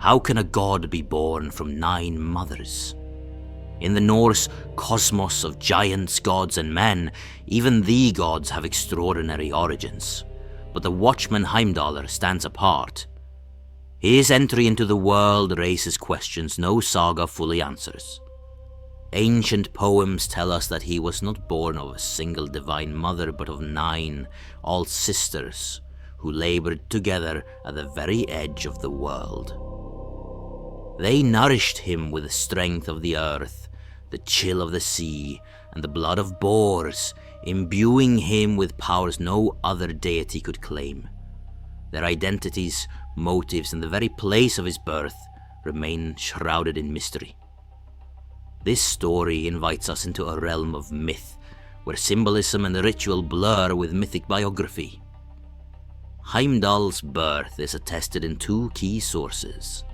How can a god be born from 9 mothers? In the Norse cosmos of giants, gods, and men, even the gods have extraordinary origins. But the watchman Heimdall stands apart. His entry into the world raises questions no saga fully answers. Ancient poems tell us that he was not born of a single divine mother, but of 9, all sisters, who labored together at the very edge of the world. They nourished him with the strength of the earth, the chill of the sea, and the blood of boars, imbuing him with powers no other deity could claim. Their identities, motives, and the very place of his birth remain shrouded in mystery. This story invites us into a realm of myth, where symbolism and ritual blur with mythic biography. Heimdall's birth is attested in 2 key sources.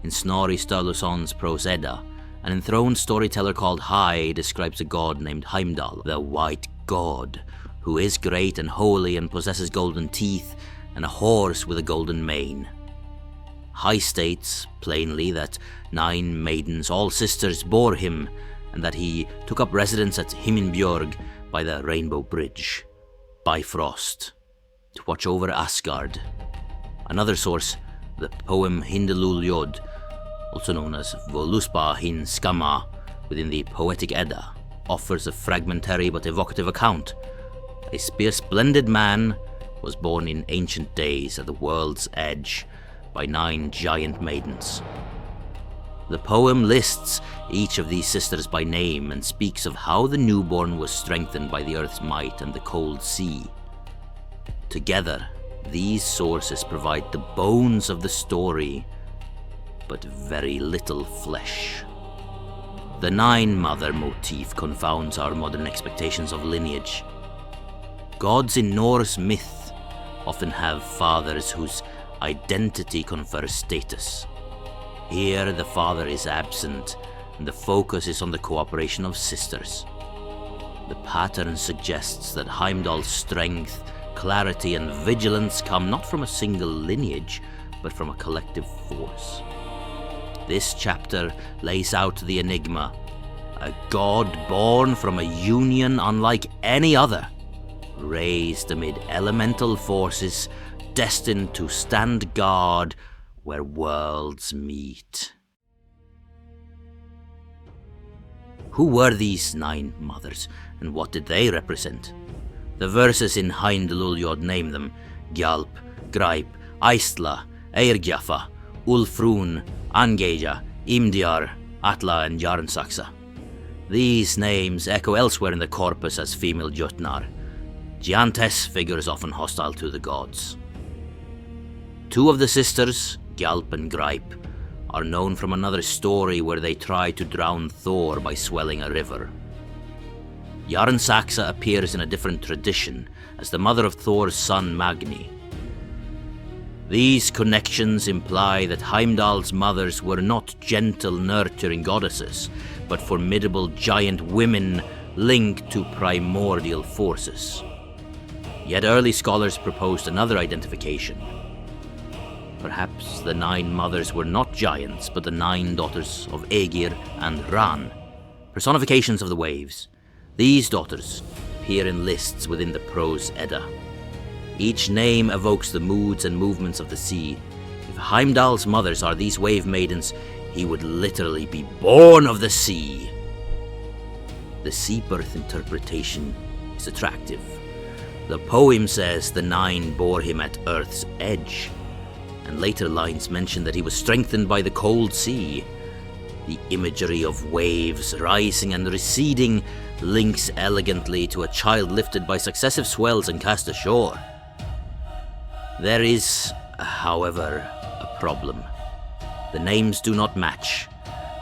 In Snorri Sturluson's Prose Edda, an enthroned storyteller called Hai describes a god named Heimdall, the White God, who is great and holy and possesses golden teeth and a horse with a golden mane. Hai states plainly that 9 maidens, all sisters, bore him, and that he took up residence at Himinbjörg by the Rainbow Bridge, Bifrost, to watch over Asgard. Another source, the poem Hyndluljóð, also known as Voluspa hin Skamma within the Poetic Edda, offers a fragmentary but evocative account. A spear-splendid man was born in ancient days at the world's edge by 9 giant maidens. The poem lists each of these sisters by name and speaks of how the newborn was strengthened by the earth's might and the cold sea. Together, these sources provide the bones of the story, but very little flesh. The 9-mother motif confounds our modern expectations of lineage. Gods in Norse myth often have fathers whose identity confers status. Here the father is absent, and the focus is on the cooperation of sisters. The pattern suggests that Heimdall's strength, clarity, and vigilance come not from a single lineage, but from a collective force. This chapter lays out the enigma, a god born from a union unlike any other, raised amid elemental forces, destined to stand guard where worlds meet. Who were these 9 mothers, and what did they represent? The verses in Hyndluljóð name them Gjalp, Greip, Aistla, Eirgjafa, Ulfrún, Angeja, Imdjar, Atla, and Jarnsaxa. These names echo elsewhere in the corpus as female Jötnar, giantess figures often hostile to the gods. 2 of the sisters, Gjalp and Greip, are known from another story where they try to drown Thor by swelling a river. Jarnsaxa appears in a different tradition as the mother of Thor's son Magni. These connections imply that Heimdall's mothers were not gentle, nurturing goddesses, but formidable giant women linked to primordial forces. Yet early scholars proposed another identification. Perhaps the 9 mothers were not giants, but the 9 daughters of Aegir and Ran, personifications of the waves. These daughters appear in lists within the Prose Edda. Each name evokes the moods and movements of the sea. If Heimdall's mothers are these wave maidens, he would literally be born of the sea. The sea birth interpretation is attractive. The poem says the 9 bore him at Earth's edge, and later lines mention that he was strengthened by the cold sea. The imagery of waves rising and receding links elegantly to a child lifted by successive swells and cast ashore. There is, however, a problem. The names do not match.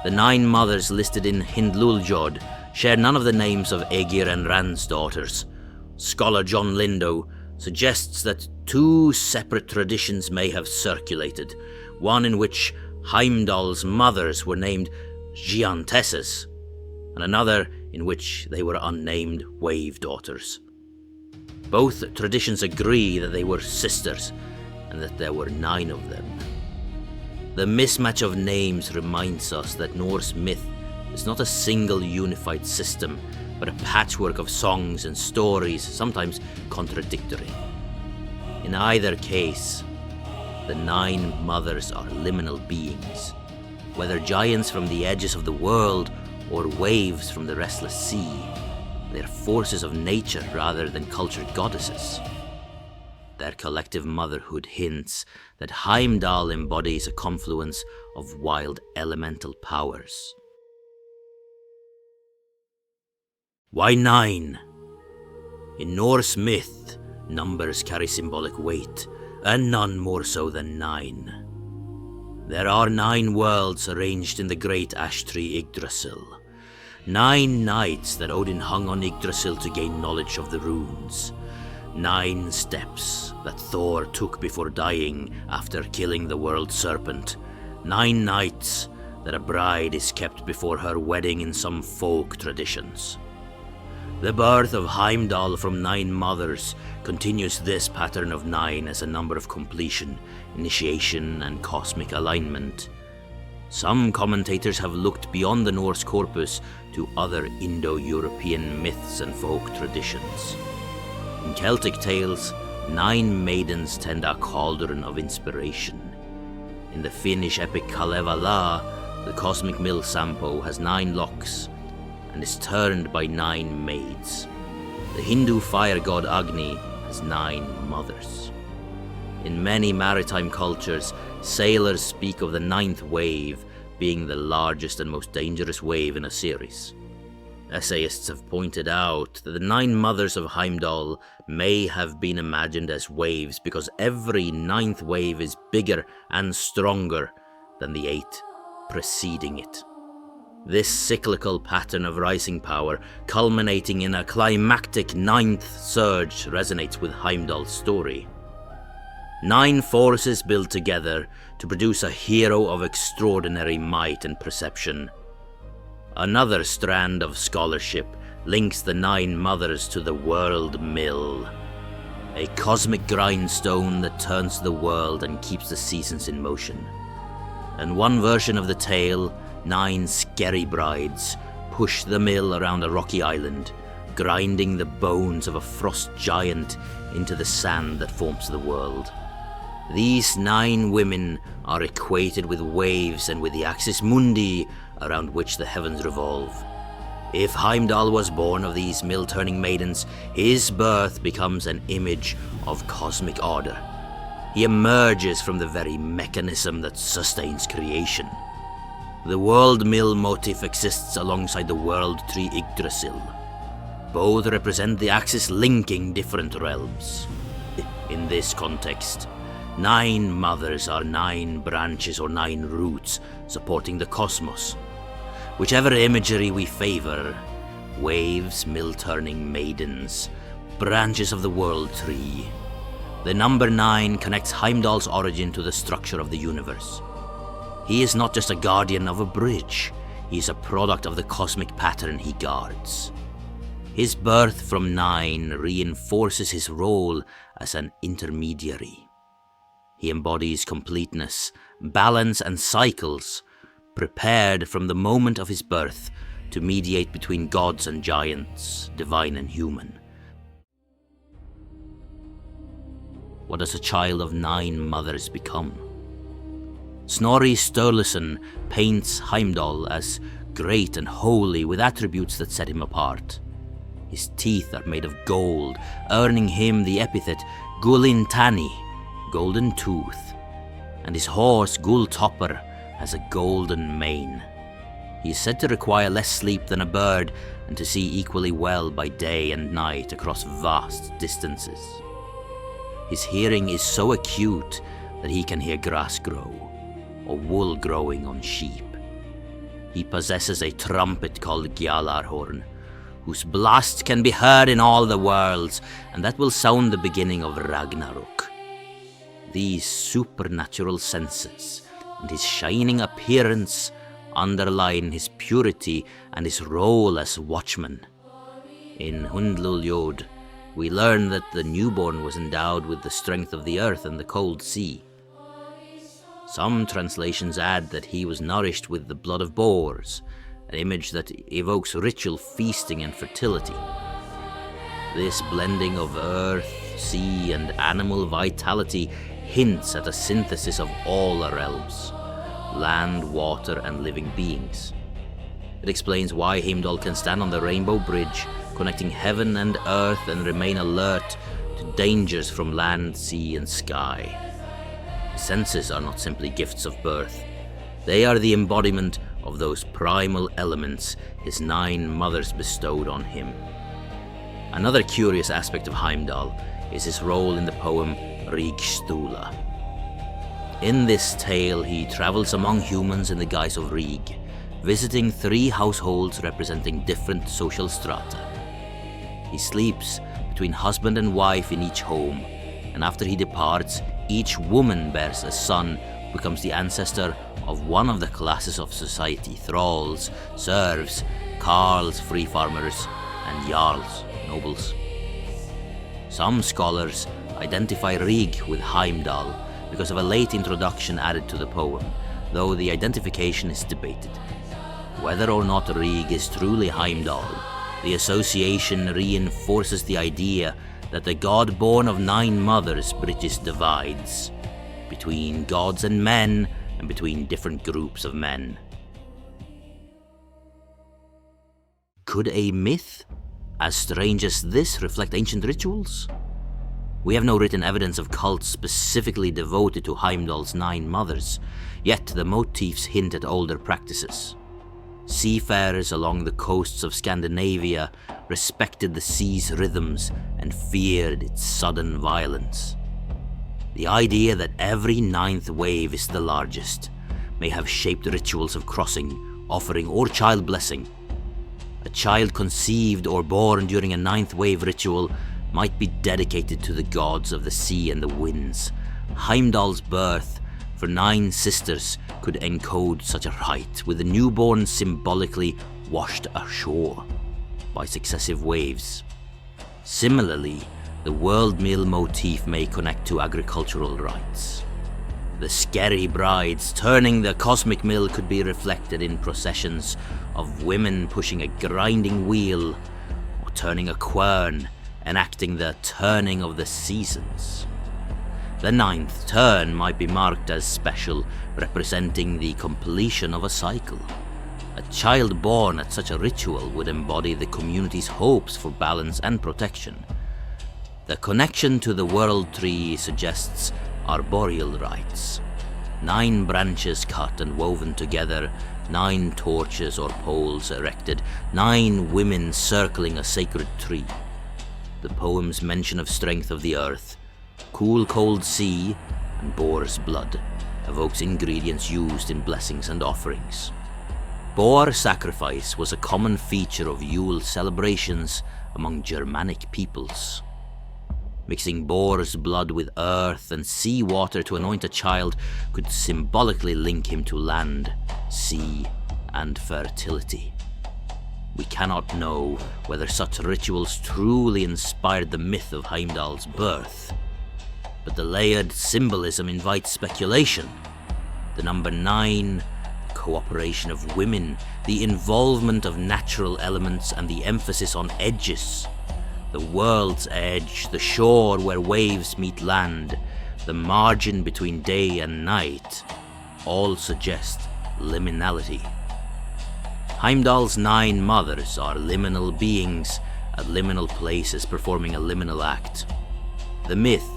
The 9 mothers listed in Hyndluljóð share none of the names of Aegir and Ran's daughters. Scholar John Lindo suggests that 2 separate traditions may have circulated, one in which Heimdall's mothers were named giantesses, and another in which they were unnamed wave daughters. Both traditions agree that they were sisters, and that there were 9 of them. The mismatch of names reminds us that Norse myth is not a single unified system, but a patchwork of songs and stories, sometimes contradictory. In either case, the 9 mothers are liminal beings, whether giants from the edges of the world or waves from the restless sea. They're forces of nature rather than cultured goddesses. Their collective motherhood hints that Heimdall embodies a confluence of wild elemental powers. Why 9? In Norse myth, numbers carry symbolic weight, and none more so than 9. There are 9 worlds arranged in the great ash tree Yggdrasil. 9 nights that Odin hung on Yggdrasil to gain knowledge of the runes. 9 steps that Thor took before dying after killing the world serpent. 9 nights that a bride is kept before her wedding in some folk traditions. The birth of Heimdall from 9 mothers continues this pattern of 9 as a number of completion, initiation, and cosmic alignment. Some commentators have looked beyond the Norse corpus to other Indo-European myths and folk traditions. In Celtic tales, 9 maidens tend a cauldron of inspiration. In the Finnish epic Kalevala, the cosmic mill Sampo has 9 locks and is turned by 9 maids. The Hindu fire god Agni has 9 mothers. In many maritime cultures, sailors speak of the 9th wave being the largest and most dangerous wave in a series. Essayists have pointed out that the 9 mothers of Heimdall may have been imagined as waves because every 9th wave is bigger and stronger than the 8 preceding it. This cyclical pattern of rising power, culminating in a climactic 9th surge, resonates with Heimdall's story. 9 forces build together to produce a hero of extraordinary might and perception. Another strand of scholarship links the 9 mothers to the world mill, a cosmic grindstone that turns the world and keeps the seasons in motion. In one version of the tale, 9 scary brides push the mill around a rocky island, grinding the bones of a frost giant into the sand that forms the world. These 9 women are equated with waves and with the axis mundi around which the heavens revolve. If Heimdall was born of these mill-turning maidens, his birth becomes an image of cosmic order. He emerges from the very mechanism that sustains creation. The world mill motif exists alongside the world tree Yggdrasil. Both represent the axis linking different realms. In this context, 9 mothers are 9 branches or 9 roots supporting the cosmos. Whichever imagery we favor, waves, mill-turning maidens, branches of the world tree, the number 9 connects Heimdall's origin to the structure of the universe. He is not just a guardian of a bridge, he is a product of the cosmic pattern he guards. His birth from 9 reinforces his role as an intermediary. He embodies completeness, balance, and cycles, prepared from the moment of his birth to mediate between gods and giants, divine and human. What does a child of 9 mothers become? Snorri Sturluson paints Heimdall as great and holy with attributes that set him apart. His teeth are made of gold, earning him the epithet Gullintani, golden tooth, and his horse Gulltopper has a golden mane. He is said to require less sleep than a bird and to see equally well by day and night across vast distances. His hearing is so acute that he can hear grass grow or wool growing on sheep. He possesses a trumpet called Gjallarhorn, whose blast can be heard in all the worlds, and that will sound the beginning of Ragnarok. These supernatural senses and his shining appearance underline his purity and his role as watchman. In Hundluljod, we learn that the newborn was endowed with the strength of the earth and the cold sea. Some translations add that he was nourished with the blood of boars, an image that evokes ritual feasting and fertility. This blending of earth, sea, and animal vitality hints at a synthesis of all our realms: land, water, and living beings. It explains why Heimdall can stand on the Rainbow Bridge, connecting heaven and earth, and remain alert to dangers from land, sea, and sky. His senses are not simply gifts of birth. They are the embodiment of those primal elements his 9 mothers bestowed on him. Another curious aspect of Heimdall is his role in the poem Ríkstula. In this tale, he travels among humans in the guise of Rig, visiting 3 households representing different social strata. He sleeps between husband and wife in each home, and after he departs, each woman bears a son who becomes the ancestor of one of the classes of society: thralls, serfs, carls, free farmers, and jarls, nobles. Some scholars identify Rig with Heimdall because of a late introduction added to the poem, though the identification is debated. Whether or not Rig is truly Heimdall, the association reinforces the idea that the god born of 9 mothers bridges divides between gods and men, and between different groups of men. Could a myth as strange as this reflect ancient rituals? We have no written evidence of cults specifically devoted to Heimdall's 9 mothers, yet the motifs hint at older practices. Seafarers along the coasts of Scandinavia respected the sea's rhythms and feared its sudden violence. The idea that every 9th wave is the largest may have shaped rituals of crossing, offering, or child blessing. A child conceived or born during a 9th wave ritual might be dedicated to the gods of the sea and the winds. Heimdall's birth for 9 sisters could encode such a rite, with the newborn symbolically washed ashore by successive waves. Similarly, the world mill motif may connect to agricultural rites. The scary brides turning the cosmic mill could be reflected in processions of women pushing a grinding wheel, or turning a quern, enacting the turning of the seasons. The 9th turn might be marked as special, representing the completion of a cycle. A child born at such a ritual would embody the community's hopes for balance and protection. The connection to the world tree suggests arboreal rites. 9 branches cut and woven together, 9 torches or poles erected, 9 women circling a sacred tree. The poem's mention of strength of the earth, cool cold sea, and boar's blood evokes ingredients used in blessings and offerings. Boar sacrifice was a common feature of Yule celebrations among Germanic peoples. Mixing boar's blood with earth and sea water to anoint a child could symbolically link him to land, sea, and fertility. We cannot know whether such rituals truly inspired the myth of Heimdall's birth, but the layered symbolism invites speculation. The number 9, the cooperation of women, the involvement of natural elements, and the emphasis on edges. The world's edge, the shore where waves meet land, the margin between day and night, all suggest liminality. Heimdall's 9 mothers are liminal beings at liminal places performing a liminal act. The myth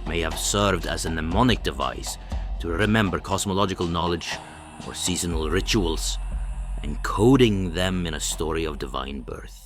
may have served as a mnemonic device to remember cosmological knowledge or seasonal rituals, encoding them in a story of divine birth.